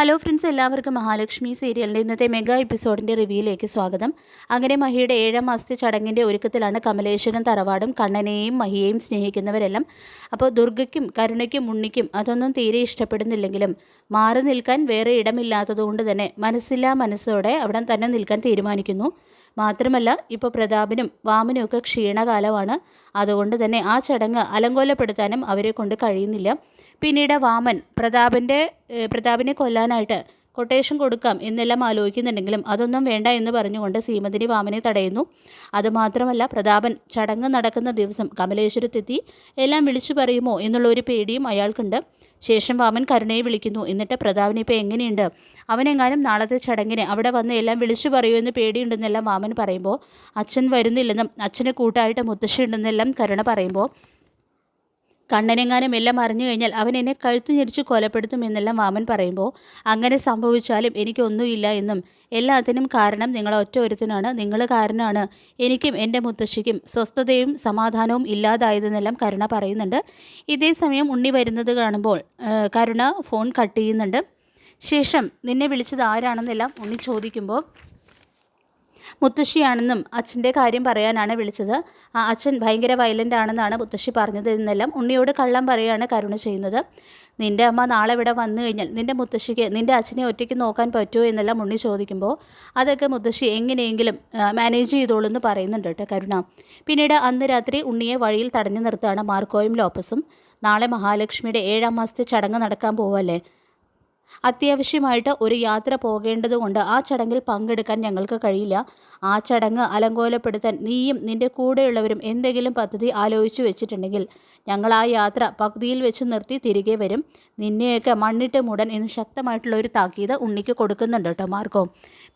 Hello friends, എല്ലാവർക്കും മഹാലക്ഷ്മി സീരിയലിൻ്റെ ഇന്നത്തെ മെഗാ എപ്പിസോഡിൻ്റെ റിവ്യൂയിലേക്ക് സ്വാഗതം. അങ്ങനെ മഹിയുടെ 7ാം മാസത്തെ ചടങ്ങിൻ്റെ ഒരുക്കത്തിലാണ് കമലേശ്വരൻ തറവാടും. കണ്ണനെയും മഹിയെയും സ്നേഹിക്കുന്നവരെല്ലാം. അപ്പോൾ ദുർഗയ്ക്കും കരുണയ്ക്കും ഉണ്ണിക്കും അതൊന്നും തീരെ ഇഷ്ടപ്പെടുന്നില്ലെങ്കിലും മാറി നിൽക്കാൻ വേറെ ഇടമില്ലാത്തതുകൊണ്ട് തന്നെ മനസ്സില്ലാ മനസ്സോടെ അവിടെ തന്നെ നിൽക്കാൻ തീരുമാനിക്കുന്നു. മാത്രമല്ല, ഇപ്പോൾ പ്രതാപനും വാമനും ഒക്കെ ക്ഷീണകാലമാണ്. അതുകൊണ്ട് തന്നെ ആ ചടങ്ങ് അലങ്കോലപ്പെടുത്താനും അവരെ കൊണ്ട് കഴിയുന്നില്ല. പിന്നീട് വാമൻ പ്രതാപിനെ കൊല്ലാനായിട്ട് കൊട്ടേഷൻ കൊടുക്കാം എന്നെല്ലാം ആലോചിക്കുന്നുണ്ടെങ്കിലും അതൊന്നും വേണ്ട എന്ന് പറഞ്ഞുകൊണ്ട് സീമന്തിനി വാമനെ തടയുന്നു. അതുമാത്രമല്ല, പ്രതാപൻ ചടങ്ങ് നടക്കുന്ന ദിവസം കമലേശ്വരത്തെത്തി എല്ലാം വിളിച്ചു പറയുമോ എന്നുള്ള ഒരു പേടിയും അയാൾക്കുണ്ട്. ശേഷം വാമൻ കരുണയെ വിളിക്കുന്നു. എന്നിട്ട് പ്രതാപൻ ഇപ്പോൾ എങ്ങനെയുണ്ട്, അവനെങ്ങാനും നാളത്തെ ചടങ്ങിന് അവിടെ വന്ന് എല്ലാം വിളിച്ചു പറയുമെന്ന് പേടിയുണ്ടെന്നെല്ലാം വാമൻ പറയുമ്പോൾ, അച്ഛൻ വരുന്നില്ലെന്നും അച്ഛന് കൂട്ടായിട്ട് മുത്തശ്ശി ഉണ്ടെന്നെല്ലാം കരുണ പറയുമ്പോൾ, കണ്ണനെങ്ങാനും എല്ലാം അറിഞ്ഞു കഴിഞ്ഞാൽ അവൻ എന്നെ കഴുത്ത് ഞെരിച്ച് കൊലപ്പെടുത്തുമെന്നെല്ലാം വാമൻ പറയുമ്പോൾ, അങ്ങനെ സംഭവിച്ചാലും എനിക്കൊന്നുമില്ല എന്നും എല്ലാത്തിനും കാരണം നിങ്ങൾ ഒറ്റ ഒരുത്തനാണ്, നിങ്ങൾ കാരണമാണ് എനിക്കും എൻ്റെ മുത്തശ്ശിക്കും സ്വസ്ഥതയും സമാധാനവും ഇല്ലാതായതെന്നെല്ലാം കരുണ പറയുന്നുണ്ട്. ഇതേ സമയം ഉണ്ണി വരുന്നത് കാണുമ്പോൾ കരുണ ഫോൺ കട്ട് ചെയ്യുന്നുണ്ട്. ശേഷം നിന്നെ വിളിച്ചത് ആരാണെന്നെല്ലാം ഉണ്ണി ചോദിക്കുമ്പോൾ, മുത്തശ്ശിയാണെന്നും അച്ഛൻ്റെ കാര്യം പറയാനാണ് വിളിച്ചത്, അച്ഛൻ ഭയങ്കര വയലൻ്റ് ആണെന്നാണ് മുത്തശ്ശി പറഞ്ഞത് എന്നെല്ലാം ഉണ്ണിയോട് കള്ളം പറയുകയാണ് കരുണ ചെയ്യുന്നത്. നിൻ്റെ അമ്മ നാളെ ഇവിടെ വന്നു കഴിഞ്ഞാൽ നിൻ്റെ മുത്തശ്ശിക്ക് നിൻ്റെ അച്ഛനെ ഒറ്റയ്ക്ക് നോക്കാൻ പറ്റുമോ എന്നെല്ലാം ഉണ്ണി ചോദിക്കുമ്പോൾ, അതൊക്കെ മുത്തശ്ശി എങ്ങനെയെങ്കിലും മാനേജ് ചെയ്തോളൂ എന്ന് പറയുന്നുണ്ട് കേട്ടോ കരുണ. പിന്നീട് അന്ന് രാത്രി ഉണ്ണിയെ വഴിയിൽ തടഞ്ഞു നിർത്തുകയാണ് മാർക്കോയും ലോപ്പസും. നാളെ മഹാലക്ഷ്മിയുടെ 7ാം മാസത്തെ ചടങ്ങ് നടക്കാൻ പോവല്ലേ, അത്യാവശ്യമായിട്ട് ഒരു യാത്ര പോകേണ്ടതുകൊണ്ട് ആ ചടങ്ങിൽ പങ്കെടുക്കാൻ ഞങ്ങൾക്ക് കഴിയില്ല. ആ ചടങ്ങ് അലങ്കോലപ്പെടുത്താൻ നീയും നിൻ്റെ കൂടെയുള്ളവരും എന്തെങ്കിലും പദ്ധതി ആലോചിച്ച് വെച്ചിട്ടുണ്ടെങ്കിൽ ഞങ്ങൾ ആ യാത്ര പകുതിയിൽ വെച്ച് നിർത്തി തിരികെ വരും. നിന്നെയൊക്കെ മണ്ണിട്ട് മൂടാൻ എന്ന് ശക്തമായിട്ടുള്ള ഒരു താക്കീത് ഉണ്ണിക്ക് കൊടുക്കുന്നുണ്ട് കേട്ടോ മാർക്കോ.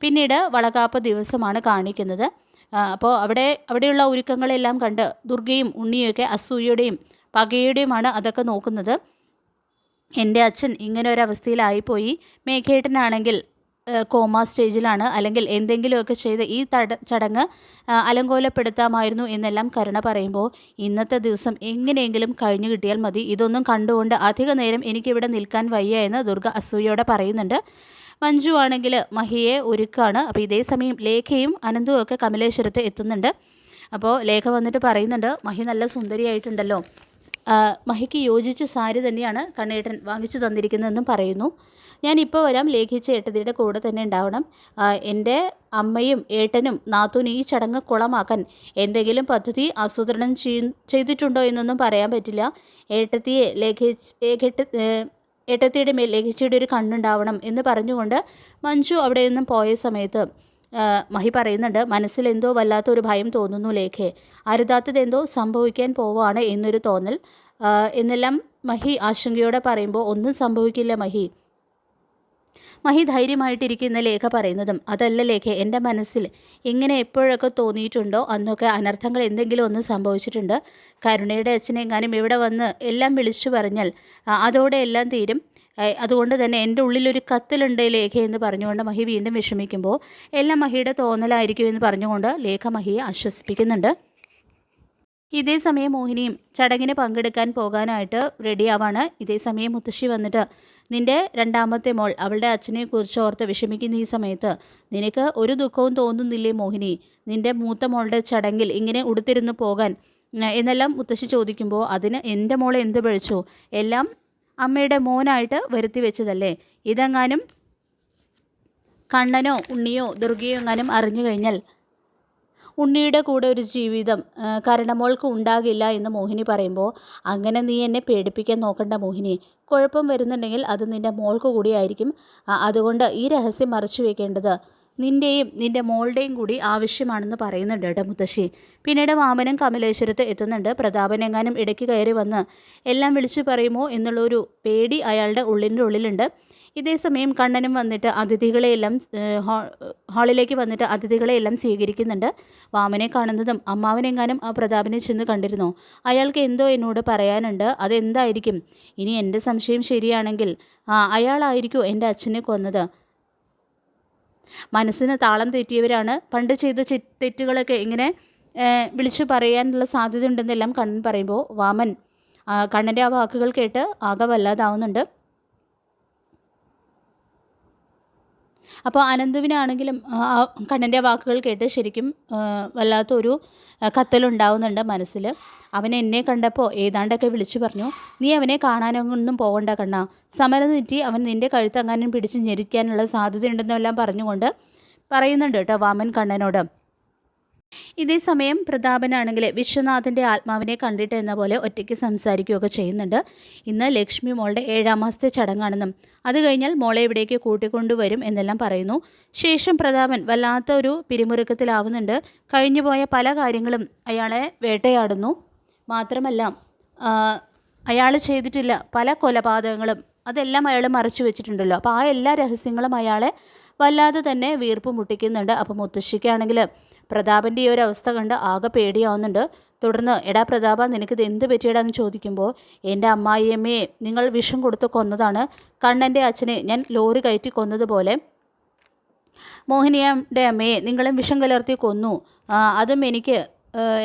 പിന്നീട് വളകാപ്പ് ദിവസമാണ് കാണിക്കുന്നത്. അപ്പോൾ അവിടെയുള്ള ഒരുക്കങ്ങളെല്ലാം കണ്ട് ദുർഗയും ഉണ്ണിയൊക്കെ അസൂയയുടെയും പകയുടെയുമാണ് അതൊക്കെ നോക്കുന്നത്. എൻ്റെ അച്ഛൻ ഇങ്ങനെ ഒരവസ്ഥയിലായിപ്പോയി, മേഘേട്ടനാണെങ്കിൽ കോമ സ്റ്റേജിലാണ്, അല്ലെങ്കിൽ എന്തെങ്കിലുമൊക്കെ ചെയ്ത് ഈ ചടങ്ങ് അലങ്കോലപ്പെടുത്താമായിരുന്നു എന്നെല്ലാം കരുണ പറയുമ്പോൾ, ഇന്നത്തെ ദിവസം എങ്ങനെയെങ്കിലും കഴിഞ്ഞു കിട്ടിയാൽ മതി, ഇതൊന്നും കണ്ടുകൊണ്ട് അധിക നേരം എനിക്കിവിടെ നിൽക്കാൻ വയ്യ എന്ന് ദുർഗ അസൂയയോടെ പറയുന്നുണ്ട്. മഞ്ജു ആണെങ്കിൽ മഹിയെ ഒരുക്കാണ്. അപ്പോൾ ഇതേ സമയം ലേഖയും അനന്തും ഒക്കെ കമലേശ്വരത്ത് എത്തുന്നുണ്ട്. അപ്പോൾ ലേഖ വന്നിട്ട് പറയുന്നുണ്ട്, മഹി നല്ല സുന്ദരിയായിട്ടുണ്ടല്ലോ, മഹിക്ക് യോജിച്ച സാരി തന്നെയാണ് കണ്ണേട്ടൻ വാങ്ങിച്ചു തന്നിരിക്കുന്നതെന്നും പറയുന്നു. ഞാനിപ്പോൾ വരാം, ലേഖിച്ച ഏട്ടതിയുടെ കൂടെ തന്നെ ഉണ്ടാവണം. എൻ്റെ അമ്മയും ഏട്ടനും നാത്തൂനും ഈ ചടങ്ങ് കുളമാക്കാൻ എന്തെങ്കിലും പദ്ധതി ആസൂത്രണം ചെയ്തിട്ടുണ്ടോ എന്നൊന്നും പറയാൻ പറ്റില്ല. ഏട്ടത്തിയുടെ മേൽ ലേഖിച്ചയുടെ ഒരു കണ്ണുണ്ടാവണം എന്ന് പറഞ്ഞുകൊണ്ട് മഞ്ജു അവിടെ നിന്നും പോയ സമയത്ത് മഹി പറയുന്നുണ്ട്, മനസ്സിലെന്തോ വല്ലാത്തൊരു ഭയം തോന്നുന്നു ലേഖയെ, അരുതാത്തതെന്തോ സംഭവിക്കാൻ പോവാണ് എന്നൊരു തോന്നൽ എന്നെല്ലാം മഹി ആശങ്കയോടെ പറയുമ്പോൾ, ഒന്നും സംഭവിക്കില്ല മഹി ധൈര്യമായിട്ടിരിക്കുന്ന ലേഖ പറയുന്നതും, അതല്ല ലേഖ, എൻ്റെ മനസ്സിൽ ഇങ്ങനെ എപ്പോഴൊക്കെ തോന്നിയിട്ടുണ്ടോ അന്നൊക്കെ അനർത്ഥങ്ങൾ എന്തെങ്കിലും ഒന്ന് സംഭവിച്ചിട്ടുണ്ട്. കരുണയുടെ അച്ഛനെങ്ങാനും ഇവിടെ വന്ന് എല്ലാം വിളിച്ചു പറഞ്ഞാൽ അതോടെ എല്ലാം തീരും. അതുകൊണ്ട് തന്നെ എൻ്റെ ഉള്ളിലൊരു കത്തിലുണ്ട് ലേഖ എന്ന് പറഞ്ഞുകൊണ്ട് മഹി വീണ്ടും വിഷമിക്കുമ്പോൾ, എല്ലാം മഹിയുടെ തോന്നലായിരിക്കും എന്ന് പറഞ്ഞുകൊണ്ട് ലേഖ മഹിയെ ആശ്വസിപ്പിക്കുന്നുണ്ട്. ഇതേ സമയം മോഹിനിയും ചടങ്ങിന് പങ്കെടുക്കാൻ പോകാനായിട്ട് റെഡിയാവാണ്. ഇതേ സമയം മുത്തശ്ശി വന്നിട്ട്, നിൻ്റെ 2ാമത്തെ മോൾ അവളുടെ അച്ഛനെക്കുറിച്ച് ഓർത്ത് വിഷമിക്കുന്ന ഈ സമയത്ത് നിനക്ക് ഒരു ദുഃഖവും തോന്നുന്നില്ലേ മോഹിനി, നിൻ്റെ മൂത്ത മോളുടെ ചടങ്ങിൽ ഇങ്ങനെ ഉടുത്തിരുന്ന് പോകാൻ എന്നെല്ലാം മുത്തശ്ശി ചോദിക്കുമ്പോൾ, അതിന് എൻ്റെ മോളെ എന്ത് പഴിച്ചു, എല്ലാം അമ്മയുടെ മോനായിട്ട് വരുത്തി വെച്ചതല്ലേ, ഇതെങ്ങാനും കണ്ണനോ ഉണ്ണിയോ ദുർഗയോ എങ്ങാനും അറിഞ്ഞു കഴിഞ്ഞാൽ ഉണ്ണിയുടെ കൂടെ ഒരു ജീവിതം കരുണമോൾക്ക് ഉണ്ടാകില്ല എന്ന് മോഹിനി പറയുമ്പോൾ, അങ്ങനെ നീ എന്നെ പേടിപ്പിക്കാൻ നോക്കണ്ട മോഹിനി, കുഴപ്പം വരുന്നുണ്ടെങ്കിൽ അത് നിൻ്റെ മോൾക്ക് കൂടിയായിരിക്കും. അതുകൊണ്ട് ഈ രഹസ്യം മറച്ചു വയ്ക്കേണ്ടത് നിൻ്റെയും നിൻ്റെ മോളുടെയും കൂടി ആവശ്യമാണെന്ന് പറയുന്നുണ്ട് കേട്ടോ മുത്തശ്ശി. പിന്നീട് വാമനും കമലേശ്വരത്ത് എത്തുന്നുണ്ട്. പ്രതാപൻ എങ്ങാനും ഇടയ്ക്ക് കയറി വന്ന് എല്ലാം വിളിച്ചു പറയുമോ എന്നുള്ളൊരു പേടി അയാളുടെ ഉള്ളിലുണ്ട്. ഇതേ സമയം കണ്ണനും വന്നിട്ട് അതിഥികളെയെല്ലാം ഹാളിലേക്ക് വന്നിട്ട് അതിഥികളെയെല്ലാം സ്വീകരിക്കുന്നുണ്ട്. വാമനെ കാണുന്നതും, അമ്മാവനെങ്ങാനും ആ പ്രതാപനെ ചെന്ന് കണ്ടിരുന്നോ, അയാൾക്ക് എന്തോ എന്നോട് പറയാനുണ്ട്, അതെന്തായിരിക്കും, ഇനി എൻ്റെ സംശയം ശരിയാണെങ്കിൽ അയാളായിരിക്കും എൻ്റെ അച്ഛനെ കൊന്നത്, മനസ്സിന് താളം തെറ്റിയവരാണ്, പണ്ട് ചെയ്ത തെറ്റുകളൊക്കെ ഇങ്ങനെ വിളിച്ചു പറയാനുള്ള സാധ്യത ഉണ്ടെന്നെല്ലാം കണ്ണൻ പറയുമ്പോൾ, വാമൻ കണ്ണൻ്റെ ആ വാക്കുകൾ കേട്ട് ആകെ വല്ലാതാവുന്നുണ്ട്. അപ്പോൾ അനന്തുവിനാണെങ്കിലും കണ്ണൻ്റെ വാക്കുകൾ കേട്ട് ശരിക്കും വല്ലാത്തൊരു കത്തലുണ്ടാവുന്നുണ്ട് മനസ്സിൽ. അവൻ എന്നെ കണ്ടപ്പോൾ ഏതാണ്ടൊക്കെ വിളിച്ചു പറഞ്ഞു, നീ അവനെ കാണാനൊന്നും പോകണ്ട കണ്ണാ, സമരം തെറ്റി അവൻ നിൻ്റെ കഴുത്തങ്ങാനും പിടിച്ച് ഞെരിക്കാനുള്ള സാധ്യതയുണ്ടെന്നെല്ലാം പറഞ്ഞുകൊണ്ട് പറയുന്നുണ്ട് കേട്ടോ വാമൻ കണ്ണനോട്. ഇതേ സമയം പ്രതാപനാണെങ്കിൽ വിശ്വനാഥൻ്റെ ആത്മാവിനെ കണ്ടിട്ട് എന്ന പോലെ ഒറ്റയ്ക്ക് സംസാരിക്കുകയൊക്കെ ചെയ്യുന്നുണ്ട്. ഇന്ന് ലക്ഷ്മി മോളുടെ 7ാം മാസത്തെ ചടങ്ങാണെന്നും അത് കഴിഞ്ഞാൽ മോളെ ഇവിടേക്ക് കൂട്ടിക്കൊണ്ടുവരും എന്നെല്ലാം പറയുന്നു. ശേഷം പ്രതാപൻ വല്ലാത്ത ഒരു പിരിമുറുക്കത്തിലാവുന്നുണ്ട്. കഴിഞ്ഞുപോയ പല കാര്യങ്ങളും അയാളെ വേട്ടയാടുന്നു. മാത്രമല്ല അയാൾ ചെയ്തിട്ടില്ല പല കൊലപാതകങ്ങളും അതെല്ലാം അയാൾ മറച്ചു വെച്ചിട്ടുണ്ടല്ലോ. അപ്പോൾ ആ എല്ലാ രഹസ്യങ്ങളും അയാളെ വല്ലാതെ തന്നെ വീർപ്പ് മുട്ടിക്കുന്നുണ്ട്. അപ്പോൾ മുത്തശ്ശിക്കാണെങ്കിൽ പ്രതാപൻ്റെ ഈ ഒരു അവസ്ഥ കണ്ട് ആകെ പേടിയാവുന്നുണ്ട്. തുടർന്ന് എടാ പ്രതാപ, നിനക്കിത് എന്ത് പറ്റിയടാന്ന് ചോദിക്കുമ്പോൾ എൻ്റെ അമ്മായിയമ്മയെ നിങ്ങൾ വിഷം കൊടുത്ത് കൊന്നതാണ്. കണ്ണൻ്റെ അച്ഛനെ ഞാൻ ലോറി കയറ്റി കൊന്നതുപോലെ മോഹിനിയുടെ അമ്മയെ നിങ്ങളും വിഷം കലർത്തി കൊന്നു. അതും എനിക്ക്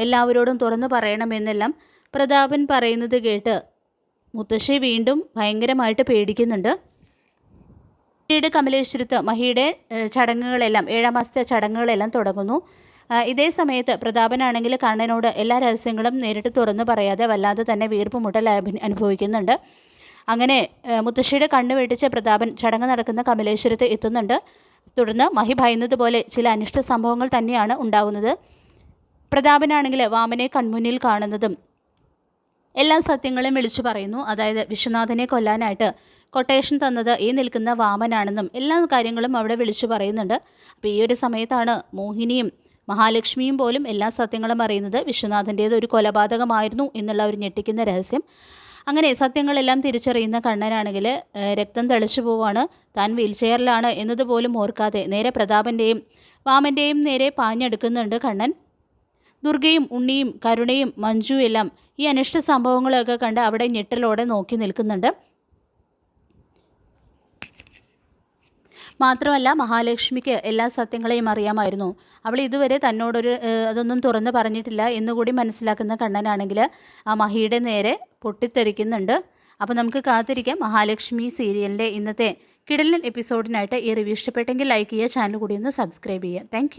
എല്ലാവരോടും തുറന്നു പറയണമെന്നെല്ലാം പ്രതാപൻ പറയുന്നത് കേട്ട് മുത്തശ്ശി വീണ്ടും ഭയങ്കരമായിട്ട് പേടിക്കുന്നുണ്ട്. മഹിയുടെ കമലേശ്വരത്ത് മഹിയുടെ ചടങ്ങുകളെല്ലാം 7ാം മാസത്തെ ചടങ്ങുകളെല്ലാം തുടങ്ങുന്നു. ഇതേ സമയത്ത് പ്രതാപനാണെങ്കിൽ കണ്ണനോട് എല്ലാ രഹസ്യങ്ങളും നേരിട്ട് തുറന്നു പറയാതെ വല്ലാതെ തന്നെ വീർപ്പ് മുട്ടൽ അനുഭവിക്കുന്നുണ്ട്. അങ്ങനെ മുത്തശ്ശിയുടെ കണ്ണ് വെട്ടിച്ച് പ്രതാപൻ ചടങ്ങ് നടക്കുന്ന കമലേശ്വരത്ത് എത്തുന്നുണ്ട്. തുടർന്ന് മഹി ഭയന്നതുപോലെ ചില അനിഷ്ട സംഭവങ്ങൾ തന്നെയാണ് ഉണ്ടാകുന്നത്. പ്രതാപനാണെങ്കിൽ വാമനെ കൺമുന്നിൽ കാണുന്നതും എല്ലാ സത്യങ്ങളും വിളിച്ചു പറയുന്നു. അതായത് വിശ്വനാഥനെ കൊല്ലാനായിട്ട് കൊട്ടേഷൻ തന്നത് ഈ നിൽക്കുന്ന വാമനാണെന്നും എല്ലാ കാര്യങ്ങളും അവിടെ വിളിച്ചു പറയുന്നുണ്ട്. അപ്പോൾ ഈ ഒരു സമയത്താണ് മോഹിനിയും മഹാലക്ഷ്മിയും പോലും എല്ലാ സത്യങ്ങളും അറിയുന്നത്. വിശ്വനാഥൻ്റേത് ഒരു കൊലപാതകമായിരുന്നു എന്നുള്ള ഒരു ഞെട്ടിക്കുന്ന രഹസ്യം. അങ്ങനെ സത്യങ്ങളെല്ലാം തിരിച്ചറിയുന്ന കണ്ണനാണെങ്കിൽ രക്തം തെളിച്ചു പോവാണ്. താൻ വീൽ ചെയറിലാണ് എന്നതുപോലും ഓർക്കാതെ നേരെ പ്രതാപൻ്റെയും വാമൻ്റെയും നേരെ പാഞ്ഞെടുക്കുന്നുണ്ട് കണ്ണൻ. ദുർഗയും ഉണ്ണിയും കരുണയും മഞ്ജു എല്ലാം ഈ അനിഷ്ട സംഭവങ്ങളൊക്കെ കണ്ട് അവിടെ ഞെട്ടലോടെ നോക്കി നിൽക്കുന്നുണ്ട്. മാത്രമല്ല മഹാലക്ഷ്മിക്ക് എല്ലാ സത്യങ്ങളെയും അറിയാമായിരുന്നു. അവൾ ഇതുവരെ തന്നോടൊരു അതൊന്നും തുറന്ന് പറഞ്ഞിട്ടില്ല എന്നുകൂടി മനസ്സിലാക്കുന്ന കണ്ണനാണെങ്കിൽ ആ മഹിയുടെ നേരെ പൊട്ടിത്തെറിക്കുന്നുണ്ട്. അപ്പോൾ നമുക്ക് കാത്തിരിക്കാം മഹാലക്ഷ്മി സീരിയലിൻ്റെ ഇന്നത്തെ കിടിലൻ എപ്പിസോഡിനായിട്ട്. ഈ റിവ്യൂ ഇഷ്ടപ്പെട്ടെങ്കിൽ ലൈക്ക് ചെയ്യുക, ചാനൽ കൂടി ഒന്ന് സബ്സ്ക്രൈബ് ചെയ്യുക. താങ്ക്